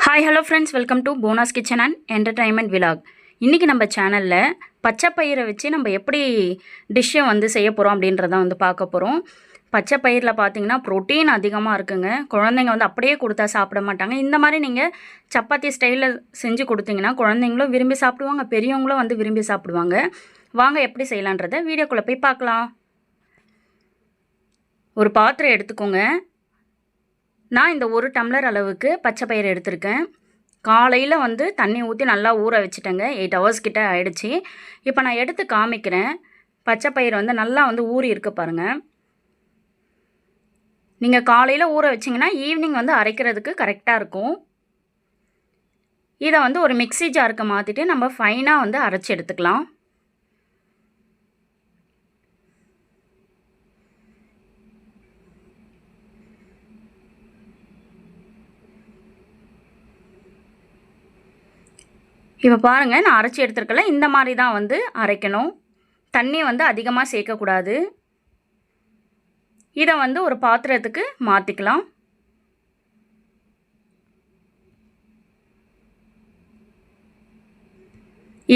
Hi hello friends, welcome to போனாஸ் kitchen and entertainment vlog. இன்றைக்கி நம்ம சேனலில் பச்சை பயிரை வச்சு நம்ம எப்படி டிஷ்ஷை வந்து செய்ய போகிறோம் அப்படின்றத வந்து பார்க்க போகிறோம். பச்சை பயிரில் பார்த்திங்கன்னா ப்ரோட்டீன் அதிகமாக இருக்குங்க. குழந்தைங்க வந்து அப்படியே கொடுத்தா சாப்பிட மாட்டாங்க. இந்த மாதிரி நீங்கள் சப்பாத்தி ஸ்டைலில் செஞ்சு கொடுத்தீங்கன்னா குழந்தைங்களும் விரும்பி சாப்பிடுவாங்க, பெரியவங்களும் வந்து விரும்பி சாப்பிடுவாங்க. வாங்க எப்படி செய்யலான்றதை வீடியோக்குள்ளே போய் பார்க்கலாம். ஒரு பாத்திரம் எடுத்துக்கோங்க. நான் இந்த 1 டம்ளர் அளவுக்கு பச்சை பயிறு எடுத்திருக்கேன். காலையில் வந்து தண்ணி ஊற்றி நல்லா ஊற வச்சுட்டேங்க. 8 ஹவர்ஸ் கிட்ட ஆகிடுச்சி. இப்போ நான் எடுத்து காமிக்கிறேன். பச்சை பயிறு வந்து நல்லா வந்து ஊறி இருக்க பாருங்கள். நீங்கள் காலையில் ஊற வச்சிங்கன்னா ஈவினிங் வந்து அரைக்கிறதுக்கு கரெக்டாக இருக்கும். இதை வந்து ஒரு மிக்ஸி ஜாருக்கு மாற்றிட்டு நம்ம ஃபைனாக வந்து அரைச்சி எடுத்துக்கலாம். இப்போ பாருங்கள், நான் அரைச்சி எடுத்துருக்கல. இந்த மாதிரி தான் வந்து அரைக்கணும். தண்ணி வந்து அதிகமாக சேர்க்கக்கூடாது. இதை வந்து ஒரு பாத்திரத்துக்கு மாற்றிக்கலாம்.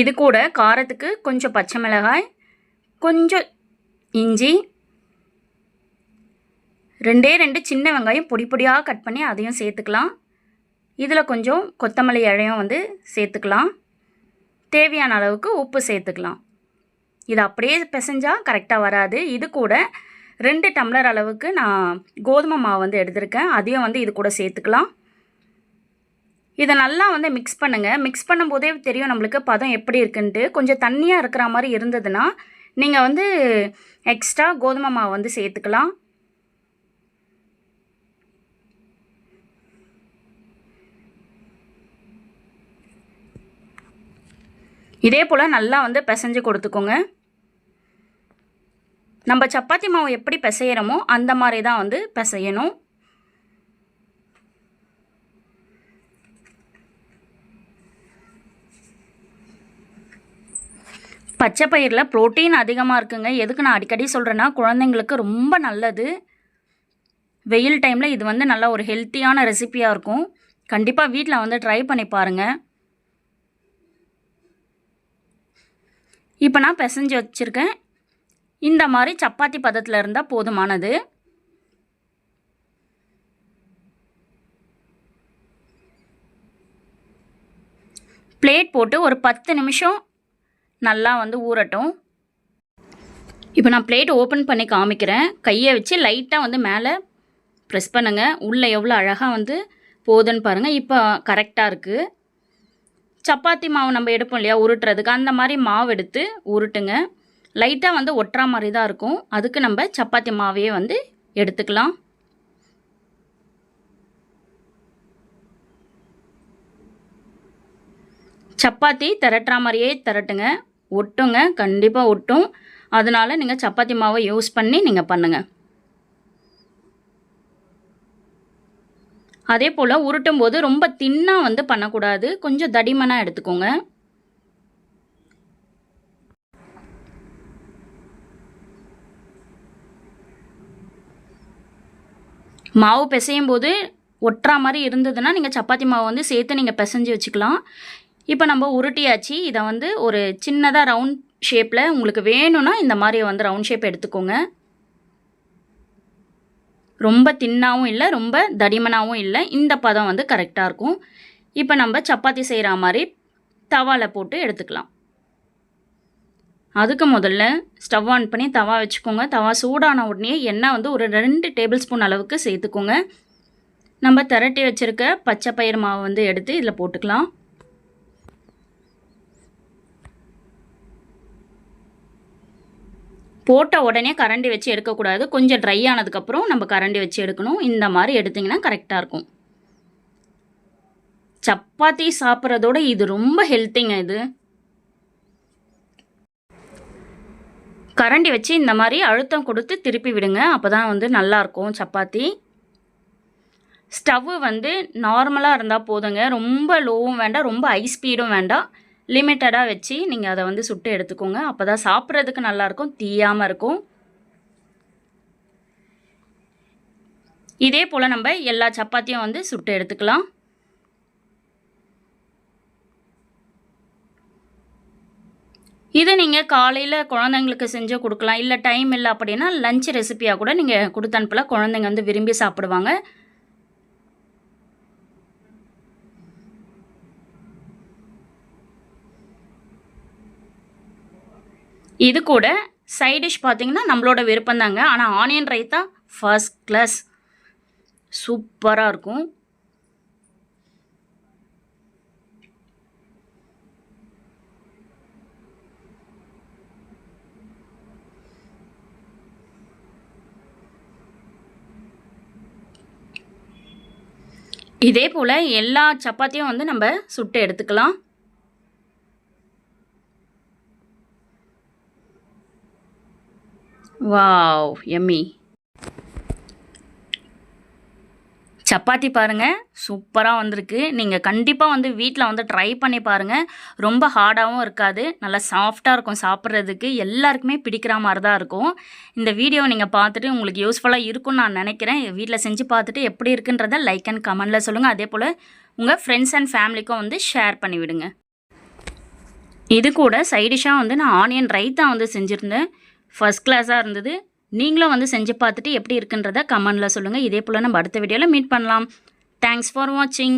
இது கூட காரத்துக்கு கொஞ்சம் பச்சை மிளகாய், கொஞ்சம் இஞ்சி, 2 சின்ன வெங்காயம் பொடி பொடியாக கட் பண்ணி அதையும் சேர்த்துக்கலாம். இதில் கொஞ்சம் கொத்தமல்லி இலையும் வந்து சேர்த்துக்கலாம். தேவையான அளவுக்கு உப்பு சேர்த்துக்கலாம். இது அப்படியே பிசைஞ்சால் கரெக்டாக வராது. இது கூட 2 டம்ளர் அளவுக்கு நான் கோதுமை மாவு வந்து எடுத்திருக்கேன். அதையும் வந்து இது கூட சேர்த்துக்கலாம். இதை நல்லா வந்து மிக்ஸ் பண்ணுங்கள். மிக்ஸ் பண்ணும்போதே தெரியும் நம்மளுக்கு பதம் எப்படி இருக்குன்ட்டு. கொஞ்சம் தண்ணியாக இருக்கிற மாதிரி இருந்ததுன்னா நீங்கள் வந்து எக்ஸ்ட்ரா கோதுமை மாவு வந்து சேர்த்துக்கலாம். இதே போல் நல்லா வந்து பிசைஞ்சு கொடுத்துக்கோங்க. நம்ம சப்பாத்தி மாவு எப்படி பிசைகிறோமோ அந்த மாதிரி தான் வந்து பிசையணும். பச்சை பயிரில் ப்ரோட்டீன் அதிகமாக இருக்குங்க. எதுக்கு நான் அடிக்கடி சொல்கிறேன்னா, குழந்தைங்களுக்கு ரொம்ப நல்லது. வெயில் டைமில் இது வந்து நல்ல ஒரு ஹெல்த்தியான ரெசிபியாக இருக்கும். கண்டிப்பாக வீட்டில் வந்து ட்ரை பண்ணி பாருங்கள். இப்போ நான் பிசைஞ்சு வச்சுருக்கேன். இந்த மாதிரி சப்பாத்தி பதத்தில் இருந்தால் போதுமானது. பிளேட் போட்டு ஒரு 10 நிமிஷம் நல்லா வந்து ஊறட்டும். இப்போ நான் பிளேட் ஓப்பன் பண்ணி காமிக்கிறேன். கையை வச்சு லைட்டாக வந்து மேலே ப்ரெஸ் பண்ணுங்கள். உள்ளே எவ்வளோ அழகாக வந்து போகுதுன்னு பாருங்கள். இப்போ கரெக்டாக இருக்குது. சப்பாத்தி மாவு நம்ம எடுப்போம் இல்லையா உருட்டுறதுக்கு, அந்த மாதிரி மாவு எடுத்து உருட்டுங்க. லைட்டாக வந்து ஒட்டுற மாதிரி தான் இருக்கும். அதுக்கு நம்ம சப்பாத்தி மாவையே வந்து எடுத்துக்கலாம். சப்பாத்தி திரட்டுற மாதிரியே திரட்டுங்க. ஒட்டுங்க, கண்டிப்பாக ஒட்டும். அதனால் நீங்கள் சப்பாத்தி மாவை யூஸ் பண்ணி நீங்கள் பண்ணுங்கள். அதே போல் உருட்டும் போது ரொம்ப தின்னாக வந்து பண்ணக்கூடாது. கொஞ்சம் தடிமனாக எடுத்துக்கோங்க. மாவு பிசையும் போது ஒட்டுற மாதிரி இருந்ததுன்னா நீங்கள் சப்பாத்தி மாவு வந்து சேர்த்து நீங்கள் பிசைஞ்சு வச்சுக்கலாம். இப்போ நம்ம உருட்டியாச்சு. இதை வந்து ஒரு சின்னதாக ரவுண்ட் ஷேப்பில் உங்களுக்கு வேணும்னா இந்த மாதிரி வந்து ரவுண்ட் ஷேப் எடுத்துக்கோங்க. ரொம்ப தின்னாகவும் இல்லை, ரொம்ப தடிமனாகவும் இல்லை. இந்த பதம் வந்து கரெக்டாக இருக்கும். இப்போ நம்ம சப்பாத்தி செய்கிற மாதிரி தவாவில் போட்டு எடுத்துக்கலாம். அதுக்கு முதல்ல ஸ்டவ் ஆன் பண்ணி தவா வச்சுக்கோங்க. தவா சூடான உடனே எண்ணெய் வந்து ஒரு 2 டேபிள் ஸ்பூன் அளவுக்கு சேர்த்துக்கோங்க. நம்ம திரட்டி வச்சுருக்க பச்சை பயிறு மாவு வந்து எடுத்து இதில் போட்டுக்கலாம். போட்ட உடனே கரண்டி வச்சு எடுக்கக்கூடாது. கொஞ்சம் ட்ரை ஆனதுக்கப்புறம் நம்ம கரண்டி வச்சு எடுக்கணும். இந்த மாதிரி எடுத்திங்கன்னா கரெக்டாக இருக்கும். சப்பாத்தி சாப்பிட்றதோட இது ரொம்ப ஹெல்த்திங்க. இது கரண்டி வச்சு இந்த மாதிரி அழுத்தம் கொடுத்து திருப்பி விடுங்க. அப்போ தான் வந்து நல்லாயிருக்கும் சப்பாத்தி. ஸ்டவ்வு வந்து நார்மலாக இருந்தால் போதுங்க. ரொம்ப லோவும் வேண்டாம், ரொம்ப ஹை ஸ்பீடும் வேண்டாம். லிமிட்டடாக வச்சு நீங்கள் அதை வந்து சுட்டு எடுத்துக்கோங்க. அப்போ தான் சாப்பிட்றதுக்கு நல்லாயிருக்கும், தீயாமல் இருக்கும். இதே போல் நம்ம எல்லா சப்பாத்தியும் வந்து சுட்டு எடுத்துக்கலாம். இது நீங்கள் காலையில் குழந்தைங்களுக்கு செஞ்சு கொடுக்கலாம். இல்லை டைம் இல்லை அப்படின்னா லஞ்ச் ரெசிபியாக கூட நீங்கள் கொடுத்து அனுப்பலாம். குழந்தைங்க வந்து விரும்பி சாப்பிடுவாங்க. இது கூட சைட் டிஷ் பார்த்தீங்கன்னா நம்மளோட விருப்பம் தாங்க. ஆனால் ஆனியன் ரைத்தா ஃபர்ஸ்ட் கிளாஸ், சூப்பராக இருக்கும். இதே போல் எல்லா சப்பாத்தியும் வந்து நம்ம சுட்டு எடுத்துக்கலாம். Wow, Emmy. சப்பாத்தி பாருங்கள், சூப்பராக வந்திருக்கு. நீங்கள் கண்டிப்பாக வந்து வீட்டில் வந்து ட்ரை பண்ணி பாருங்கள். ரொம்ப ஹார்டாகவும் இருக்காது, நல்லா சாஃப்டாக இருக்கும். சாப்பிட்றதுக்கு எல்லாருக்குமே பிடிக்கிற மாதிரி தான் இருக்கும். இந்த வீடியோ நீங்கள் பார்த்துட்டு உங்களுக்கு யூஸ்ஃபுல்லாக இருக்கும்னு நான் நினைக்கிறேன். வீட்டில் செஞ்சு பார்த்துட்டு எப்படி இருக்குன்றதை லைக் அண்ட் கமெண்டில் சொல்லுங்கள். அதே போல் உங்கள் ஃப்ரெண்ட்ஸ் அண்ட் ஃபேமிலிக்கும் வந்து ஷேர் பண்ணிவிடுங்க. இது கூட சைடிஷாக வந்து நான் ஆனியன் ரைத்தா வந்து செஞ்சுருந்தேன். ஃபர்ஸ்ட் கிளாஸாக இருந்தது. நீங்களும் வந்து செஞ்சு பார்த்துட்டு எப்படி இருக்குன்றதை கமெண்டில் சொல்லுங்கள். இதே போல் நம்ம அடுத்த வீடியோவில் மீட் பண்ணலாம். தேங்க்ஸ் ஃபார் வாட்சிங்.